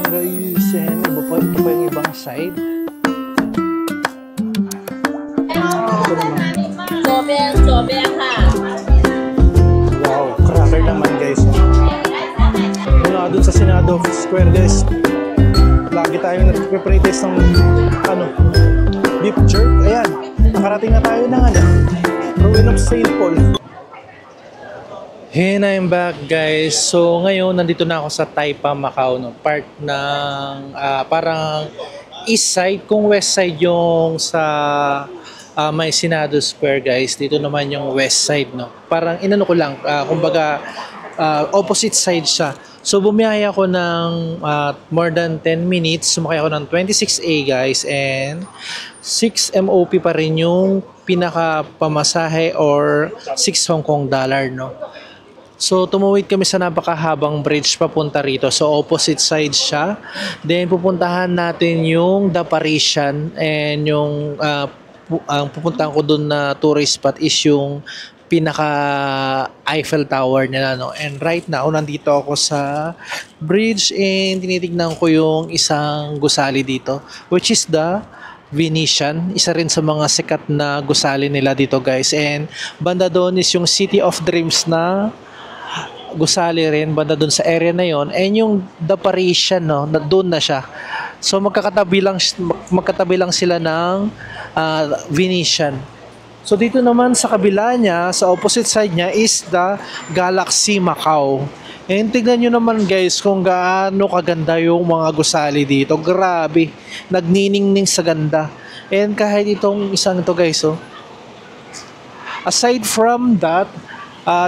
guys, and ito pa yung ibang side. Ito naman. Wow, cracker naman guys. Mula dun sa Senado Square guys, lagi tayong nagpe-pretest ng beef jerk. Ayan, nakarating na tayo ng ruin of St. Paul. And I'm back guys. So ngayon nandito na ako sa Taipa, Macau, no? Part ng parang east side, kung west side yung sa may Senado Square guys. Dito naman yung west side, no? Parang inano ko lang, kumbaga opposite side siya. So bumiyay ako ng more than 10 minutes. Sumakay ako ng 26A guys, and 6 MOP pa rin yung pinaka pamasahe, or 6 Hong Kong dollar, no? So tumawid kami sa napakahabang bridge papunta rito. So opposite side siya. Then pupuntahan natin yung The Parisian, and yung ang pupuntahan ko doon na tourist spot is yung pinaka Eiffel Tower nila, no? And right now nandito ako sa bridge, and tinitignan ko yung isang gusali dito, which is the Venetian. Isa rin sa mga sikat na gusali nila dito guys. And banda doon is yung City of Dreams na gusali rin, banda doon sa area na yon. And yung The Parisian, no, doon na siya. So magkatabi lang sila ng Venetian. So dito naman sa kabila niya, sa opposite side niya is the Galaxy Macau. And tignan nyo naman guys kung gaano kaganda yung mga gusali dito. Grabe, nagniningning sa ganda. And kahit itong isang ito guys, oh. Aside from that,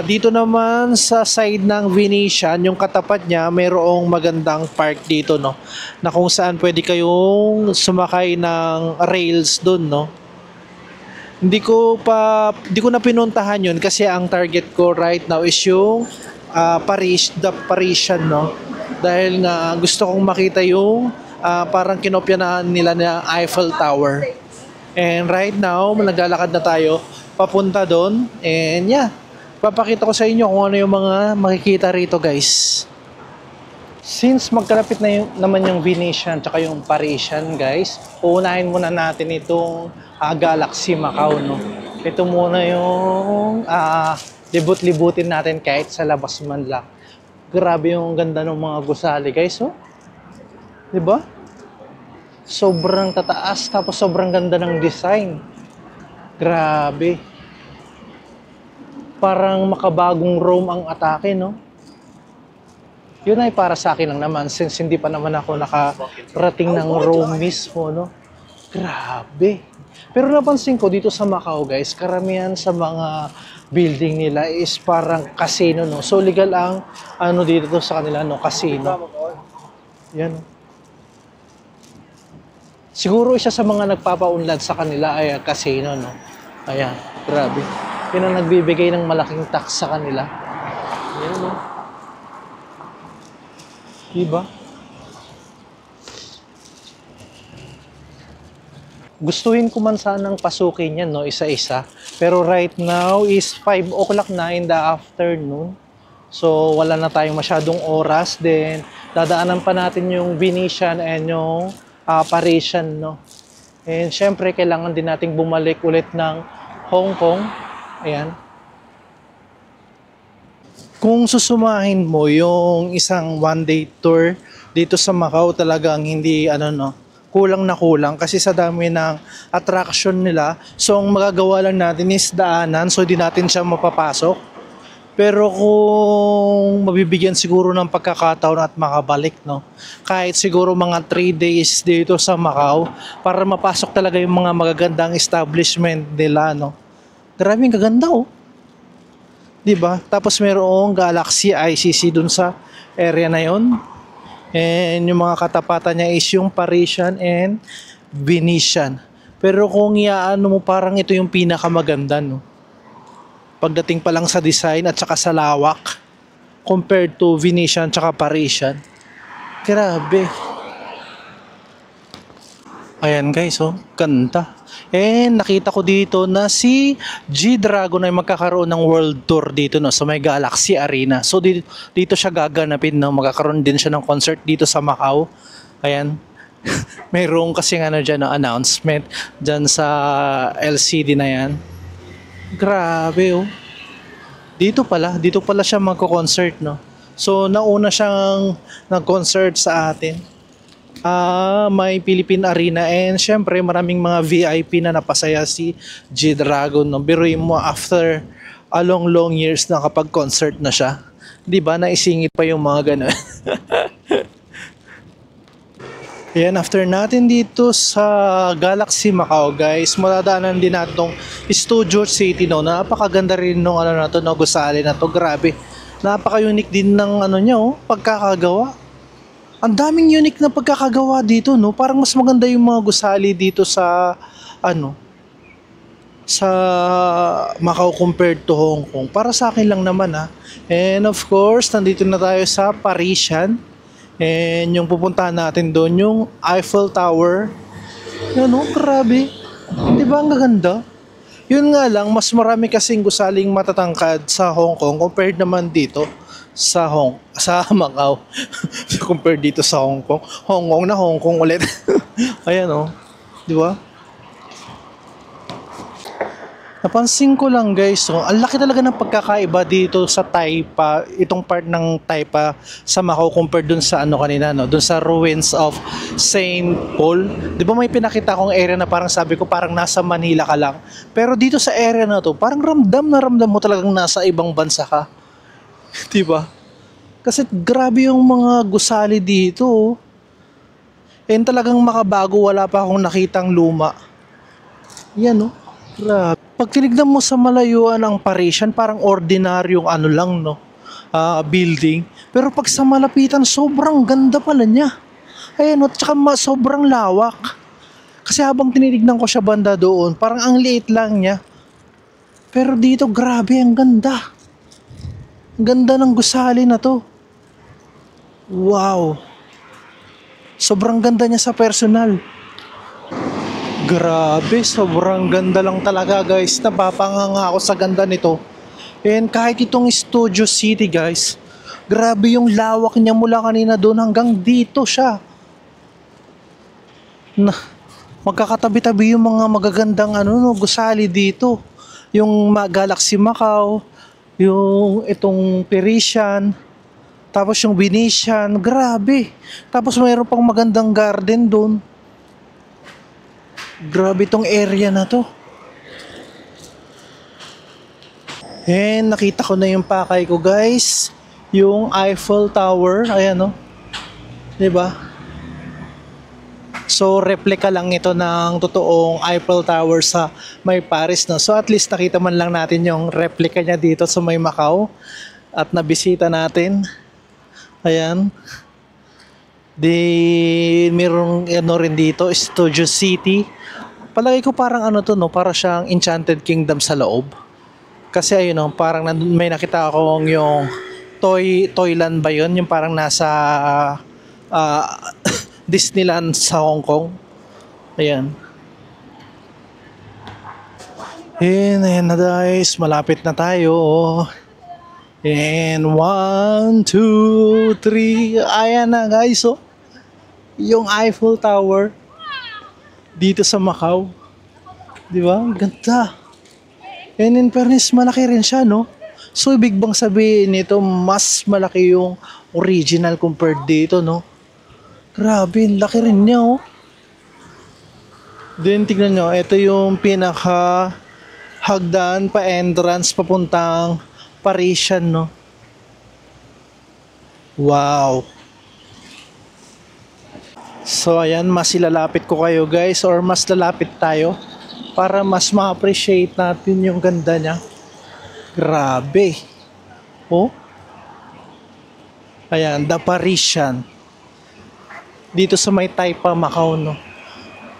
dito naman sa side ng Venetian, yung katapat niya, mayroong magandang park dito, no? Na kung saan pwede kayong sumakay ng rails doon, no? Hindi ko na pinuntahan yun kasi ang target ko right now is yung The Parisian, no? Dahil nga gusto kong makita yung parang kinopya na nila na Eiffel Tower. And right now, naglalakad na tayo papunta doon. And yeah, papakita ko sa inyo kung ano yung mga makikita rito guys. Since magkalapit na naman yung Venetian tsaka yung Parisian guys, uunahin muna natin itong Galaxy Macau, no? Ito muna yung libut-libutin natin kahit sa labas man lang. Grabe yung ganda ng mga gusali guys, oh. Diba? Sobrang tataas, tapos sobrang ganda ng design. Grabe. Parang makabagong Rome ang atake, no? Yun ay para sa akin lang naman, since hindi pa naman ako nakarating ng Rome mismo, no? Grabe. Pero napansin ko dito sa Macau, guys, karamihan sa mga building nila is parang casino, no? So legal ang dito sa kanila, no? Casino. Yan. Siguro isa sa mga nagpapaunlad sa kanila ay casino, no? Ayan, grabe. Yun ang nagbibigay ng malaking tax sa kanila. Yan, no? Diba? Gustuhin ko man sanang pasukin yan, no? Isa-isa. Pero right now is 5 o'clock na in the afternoon. So wala na tayong masyadong oras. Then dadaanan pa natin yung Venetian and yung Parisian, no? And syempre kailangan din nating bumalik ulit ng Hong Kong. Ayan. Kung susumahin mo yung isang one-day tour dito sa Macau, talagang hindi kulang na kulang kasi sa dami ng attraction nila. So ang magagawa lang natin is daanan, so di natin siya mapapasok. Pero kung mabibigyan siguro ng pagkakataon at makabalik, no? Kahit siguro mga 3 days dito sa Macau para mapasok talaga yung mga magagandang establishment nila, no? Maraming kaganda, oh. Diba? Tapos mayroong Galaxy ICC dun sa area na yon. And yung mga katapatan niya is yung Parisian and Venetian. Pero kung iaano mo, parang ito yung pinakamaganda, no? Pagdating pa lang sa design at saka sa lawak compared to Venetian at saka Parisian. Grabe. Ayan guys, oh, ganda. And nakita ko dito na si G-Dragon ay magkakaroon ng world tour dito no, sa may Galaxy Arena. So dito siya gaganapin no, magkakaroon din siya ng concert dito sa Macau. Ayan. Mayroong kasi ano dyan no, announcement dyan sa LCD na yan. Grabe oh. Dito pala siya magko-concert no. So nauna siyang nag-concert sa atin. May Philippine Arena and syempre maraming mga VIP na napasaya si G-Dragon no. Biruin mo after a long years na kapag concert na siya. 'Di ba? Naisingit pa yung mga ganun. Yan, after natin dito sa Galaxy Macau, guys, madadaanan din natin tong Studio City, no. Napakaganda rin nung ano na to, no, gusali na to. Grabe. Napaka-unique din ng ano niya, oh, pagkakagawa. Ang daming unique na pagkakagawa dito, no. Parang mas maganda yung mga gusali dito sa ano, sa Macau compared to Hong Kong. Para sa akin lang naman, ha. And of course, nandito na tayo sa Parisian. And yung pupuntahan natin doon, yung Eiffel Tower. Yan o, grabe. Di ba ang gaganda? Yun nga lang, mas marami kasing gusaling matatangkad sa Hong Kong compared naman dito sa Macau. Compared dito sa Hong Kong. Hong Kong ulit. Ayan o. Di ba? Napansin ko lang guys, so, ang laki talaga ng pagkakaiba dito sa Taipa, itong part ng Taipa sa Macau compared dun sa ano kanina, no? Dun sa ruins of Saint Paul. Di ba may pinakita akong area na parang sabi ko parang nasa Manila ka lang. Pero dito sa area na to, parang ramdam mo talagang nasa ibang bansa ka. Di ba? Kasi grabe yung mga gusali dito. Oh. And talagang makabago, wala pa akong nakitang luma. Yan oh. Grabe. Pag tinignan mo sa malayuan ang Parisian, parang ordinaryong ano lang, no? Building. Pero pag sa malapitan, sobrang ganda pala niya. Ayan, at saka sobrang lawak. Kasi habang tinignan ko siya banda doon, parang ang liit lang niya. Pero dito, grabe, ang ganda. Ang ganda ng gusali na to. Wow. Sobrang ganda niya sa personal. Grabe, sobrang ganda lang talaga guys. Napapanganga ako sa ganda nito. And kahit itong Studio City guys, grabe yung lawak niya mula kanina doon hanggang dito siya. Magkakatabi-tabi yung mga magagandang gusali dito. Yung Galaxy Macau, yung itong Parisian, tapos yung Venetian, grabe. Tapos mayroon pang magandang garden doon. Grabe tong area na to. And nakita ko na yung pakay ko guys. Yung Eiffel Tower. Ayan o. Diba? So replica lang ito ng totoong Eiffel Tower sa may Paris. No? So at least nakita man lang natin yung replica niya dito sa may Macau. At nabisita natin. Ayan. Mayroong rin dito, Studio City. Palagay ko parang to no, para siyang Enchanted Kingdom sa loob. Kasi ayun no, parang may nakita akong yung Toyland ba yun? Yung parang nasa Disneyland sa Hong Kong. Ayan. Ayan na guys, malapit na tayo. And 1, 2, 3. Ayan na guys, oh. Yung Eiffel Tower dito sa Macau. Di ba? Ganda. And in fairness, malaki rin siya, no? So, ibig bang sabihin nito, mas malaki yung original compared dito, no? Grabe, laki rin niya, oh. Then, tignan nyo, ito yung pinaka hagdan pa entrance papuntang Parisian, no? Wow. So ayan, mas ilalapit ko kayo guys, or mas lalapit tayo para mas ma-appreciate natin yung ganda niya. Grabe. Oh. Ayan, The Parisian. Dito sa may Taipa, Macau, no?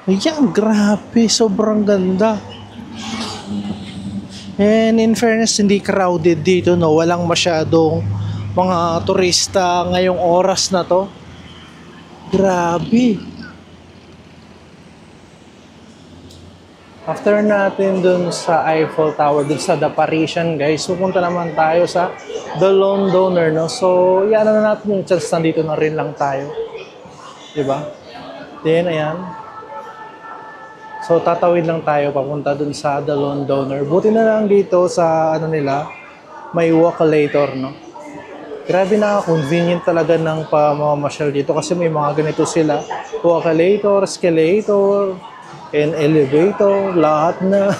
Ayan, grabe. Sobrang ganda. And in fairness, hindi crowded dito, no? Walang masyadong mga turista ngayong oras na to. Grabe. After natin dun sa Eiffel Tower, dun sa The Parisian, guys, pupunta naman tayo sa The Lone Donor, no? So, yan na natin yung chance, nandito na rin lang tayo. Diba? Then, ayan. So, tatawid lang tayo papunta dun sa The Lone Donor. Buti na lang dito sa, ano nila, may walk-a-lator, no? Grabe na, convenient talaga ng pamamasyal dito kasi may mga ganito sila. Walk-a-lator, escalator, and elevator, lahat na.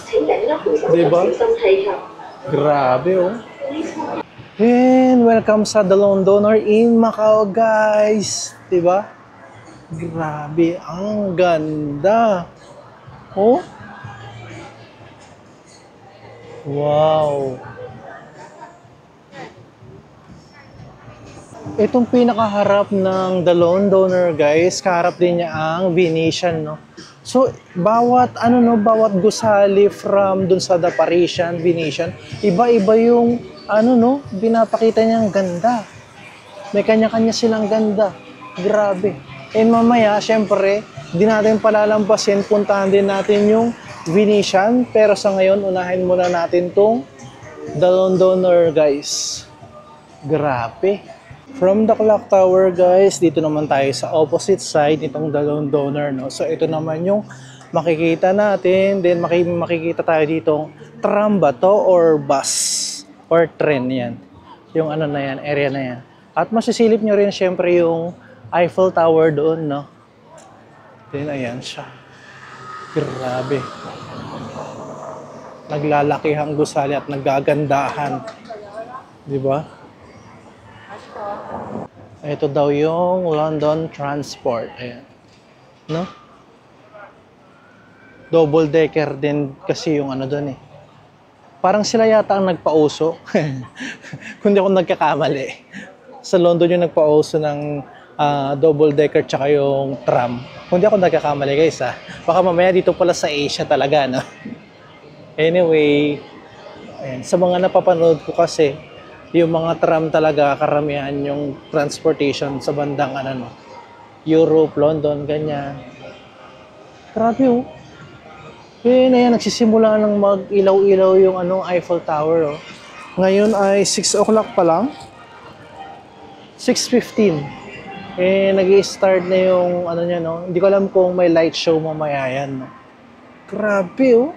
Diba? Grabe, oh. And welcome sa The Lone Donor in Macau, guys. Diba? Grabe, ang ganda. Oh. Wow. Itong pinakaharap ng The Lone Donor, guys, kaharap din niya ang Venetian, no? So, bawat bawat gusali from dun sa The Parisian, Venetian, iba-iba yung binapakita niyang ganda. May kanya-kanya silang ganda. Grabe. And mamaya, syempre, di natin palalampasin, puntahan din natin yung Venetian, pero sa ngayon, unahin muna natin tong The Lone Donor, guys. Grabe. From the clock tower, guys, dito naman tayo sa opposite side nitong The Lone Donor, no? So, ito naman yung makikita natin. Then, makikita tayo ditong tram ba to or bus or train yan. Yung ano na yan, area na yan. At masisilip nyo rin, syempre, yung Eiffel Tower doon, no? Then, ayan siya. Grabe. Naglalakihang gusali at nagagandahan. Diba? Ito daw yung London Transport. Ayan. No? Double decker din kasi yung ano doon eh. Parang sila yata ang nagpauso. Kung di ako nagkakamali. Sa London yung nagpauso ng double decker tsaka yung tram. Kung di ako nagkakamali, guys, ha. Baka mamaya dito pala sa Asia talaga, no? Anyway, ayan. Sa mga napapanood ko kasi, yung mga tram talaga, karamihan yung transportation sa bandang Europe, London, ganyan. Grabe, oh. Yun, ayan, nagsisimula ng mag-ilaw-ilaw yung Eiffel Tower, oh. Ngayon ay 6 o'clock pa lang. 6:15. Nag-i-start na yung niya, no? Hindi ko alam kung may light show mamaya yan, no? Grabe, oh.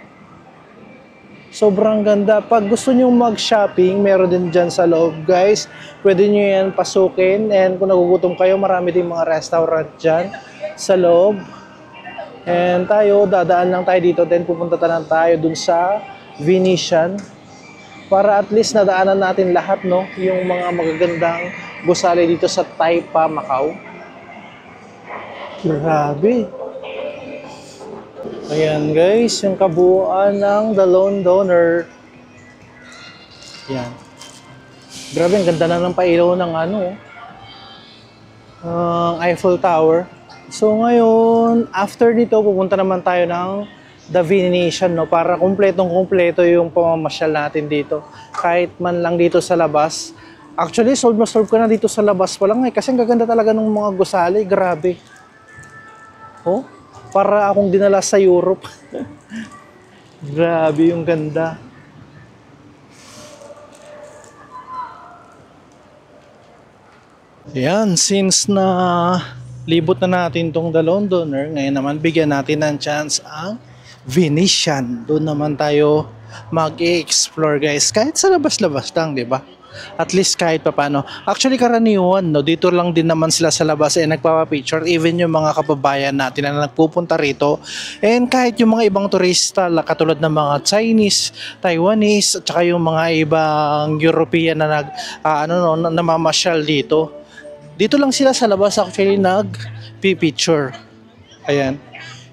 Sobrang ganda. Pag gusto nyo mag-shopping, meron din dyan sa loob, guys. Pwede nyo yan pasukin. And kung nagugutom kayo, marami din mga restaurant dyan sa loob. And tayo, dadaan lang tayo dito. Then pupunta tayo dun sa Venetian. Para at least nadaanan natin lahat, no? Yung mga magagandang gusali dito sa Taipa, Macau. Grabe. Ayan, guys, yung kabuuan ng The Lone Donor. Ayan. Grabe, ang ganda na ng pailaw ng Eiffel Tower. So ngayon, after dito, pupunta naman tayo ng The Venetian, no? Para kumpletong-kumpleto yung pamamasyal natin dito. Kahit man lang dito sa labas. Actually, solve ko na dito sa labas pa lang eh. Kasi ang gaganda talaga ng mga gusali. Grabe. Oh? Para akong dinala sa Europe. Grabe yung ganda. Yan, since na libot na natin tong The Lone Donor, ngayon naman bigyan natin ng chance ang Venetian. Doon naman tayo mag-explore, guys. Kahit sa labas-labas lang, di ba? At least kahit pa paano. Actually, karaniwan, no, dito lang din naman sila sa labas nagpapapicture. Even yung mga kababayan natin na nagpupunta rito. And kahit yung mga ibang turista, katulad ng mga Chinese, Taiwanese, at saka yung mga ibang European na namamasyal dito. Dito lang sila sa labas actually nag-picture. Ayan.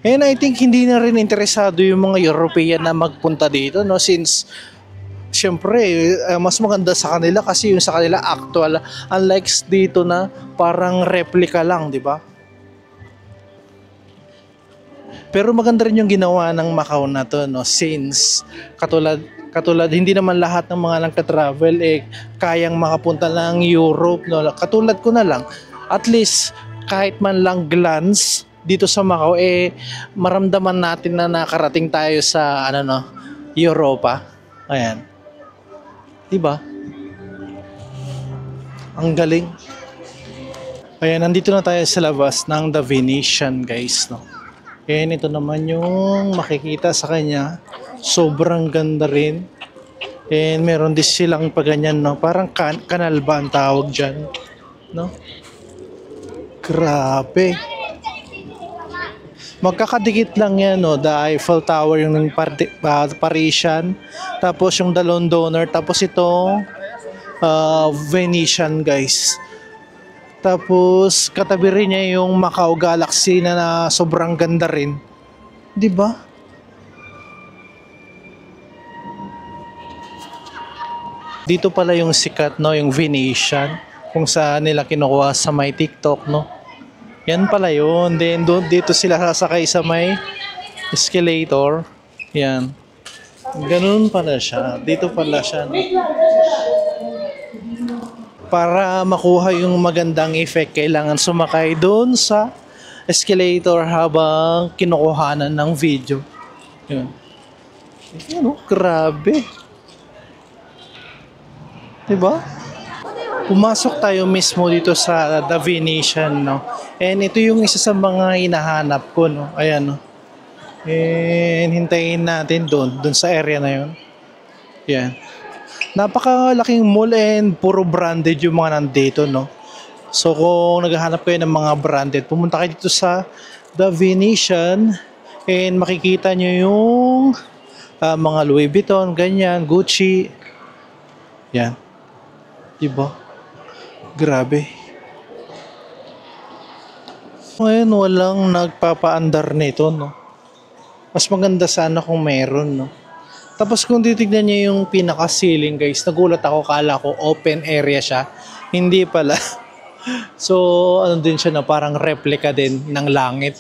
And I think hindi na rin interesado yung mga European na magpunta dito, no, since siyempre, mas maganda sa kanila kasi yung sa kanila actual, unlike dito na parang replica lang, di ba? Pero maganda rin yung ginawa ng Macau na to, no, since katulad hindi naman lahat ng mga nagta-travel kayang makapunta ng Europe, no. Katulad ko na lang, at least kahit man lang glance dito sa Macau, eh, maramdaman natin na nakarating tayo sa, ano no, Europa. Ayan. Diba? Ang galing. Ayan, nandito na tayo sa labas ng The Venetian, guys, no. Ayan, ito naman yung makikita sa kanya. Sobrang ganda rin. And meron din silang paganyan, no. Parang kanal ba ang tawag dyan, no? Grabe. Magkakadikit lang yan, no. The Eiffel Tower, yung Parisian. Tapos yung The Londoner. Tapos itong Venetian, guys. Tapos katabi rin niya yung Macau Galaxy na sobrang ganda rin. 'Di ba? Dito pala yung sikat, no, yung Venetian, kung saan nila kinukuha sa may TikTok, no. Yan pala yun. Then doon dito sila sasakay sa may escalator. Yan. Ganun pala siya. Dito pala siya, no. Para makuha yung magandang effect, kailangan sumakay doon sa escalator habang kinukuhanan ng video. Yun. Ano? Grabe. Diba? Pumasok tayo mismo dito sa The Venetian, no? And ito yung isa sa mga hinahanap ko, no? Ayan, no? And hintayin natin doon sa area na yun. Yan. Napakalaking mall and puro branded yung mga nandito, no? So kung naghahanap kayo ng mga branded, pumunta kayo dito sa The Venetian and makikita nyo yung mga Louis Vuitton, ganyan, Gucci. Yan. Diba? Grabe. Ngayon walang nagpapaandar nito, no? Mas maganda sana kung meron, no? Tapos kung titignan niyo yung pinaka-ceiling, guys, nagulat ako, kala ko open area siya. Hindi pala. So, ano din siya na parang replica din ng langit.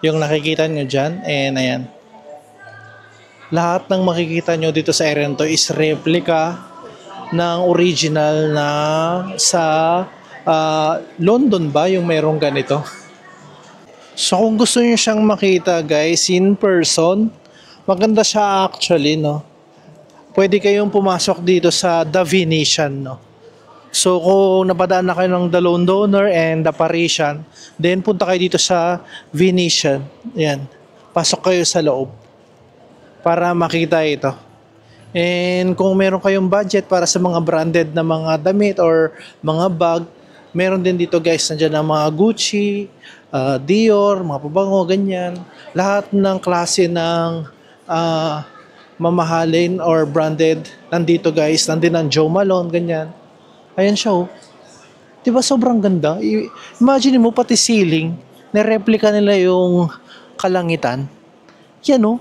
Yung nakikita niyo dyan, and ayan. Lahat ng makikita niyo dito sa area nito is replica ng original na sa London ba yung merong ganito. So, kung gusto niyo siyang makita, guys, in person, maganda siya actually, no? Pwede kayong pumasok dito sa The Venetian, no? So, kung napadaan na kayo ng The Londoner and The Parisian, then punta kayo dito sa Venetian. Yan. Pasok kayo sa loob para makita ito. And kung meron kayong budget para sa mga branded na mga damit or mga bag, meron din dito, guys, nandiyan ang mga Gucci, Dior, mga pabango, ganyan. Lahat ng klase ng mamahalin or branded nandito, guys. Nandito ang Joe Malone, ganyan. Ayan siya, oh. Diba sobrang ganda? Imagine mo pati ceiling, nireplika nila yung kalangitan. Yan, oh.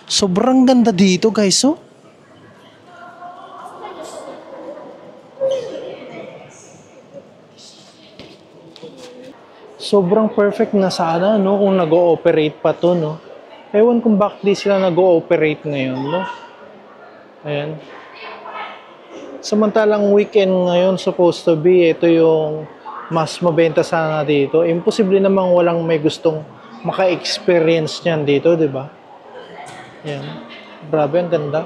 Sobrang ganda dito, guys, oh. Sobrang perfect na sana, no, kung nag-ooperate pa to, no. Ewan kung bakit di sila nag-ooperate ngayon, no. Ayan. Samantalang weekend ngayon supposed to be, ito yung mas mabenta sana dito. Imposible namang walang may gustong maka-experience niyan dito, di ba? Ayan. Grabe, ang ganda.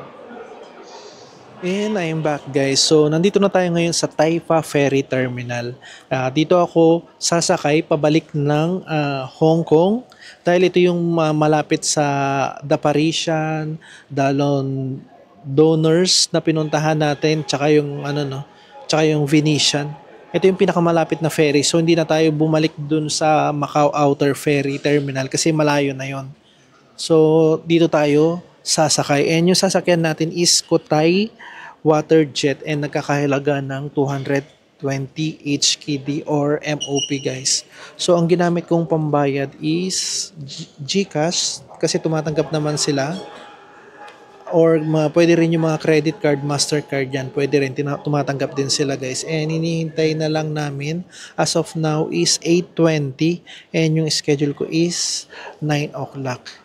And I'm back, guys. So, nandito na tayo ngayon sa Taipa Ferry Terminal. Dito ako sasakay pabalik ng Hong Kong dahil ito yung malapit sa The Parisian, The Londoner's na pinuntahan natin, tsaka yung tsaka yung Venetian. Ito yung pinakamalapit na ferry. So, hindi na tayo bumalik dun sa Macau Outer Ferry Terminal kasi malayo na yon. So, dito tayo sasakay. And yung sasakyan natin is Cotai Water Jet and nagkakahalaga ng 220 HKD or MOP, guys. So, ang ginamit kong pambayad is GCash kasi tumatanggap naman sila. Or pwede rin yung mga credit card, Mastercard yan. Pwede rin, tumatanggap din sila, guys. And hinihintay na lang namin as of now is 8:20 and yung schedule ko is 9 o'clock.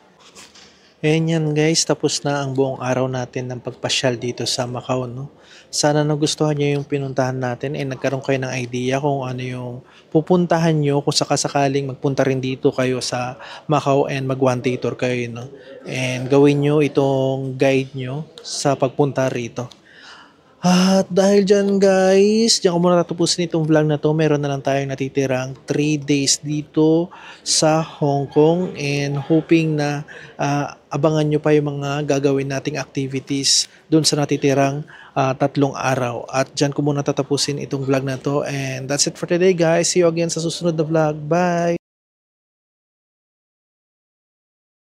And yan, guys, tapos na ang buong araw natin ng pagpasyal dito sa Macau, no? Sana nagustuhan niyo yung pinuntahan natin and nagkaroon kayo ng idea kung ano yung pupuntahan nyo kung sakasakaling magpunta rin dito kayo sa Macau and mag one day tour kayo, no? And gawin nyo itong guide nyo sa pagpunta rito. At dahil dyan guys, diyan ko muna tatapusin itong vlog na to. Meron na lang tayong natitirang 3 days dito sa Hong Kong and hoping na abangan nyo pa yung mga gagawin nating activities dun sa natitirang 3 araw. At dyan ko muna tatapusin itong vlog na to and that's it for today guys. See you again sa susunod na vlog. Bye!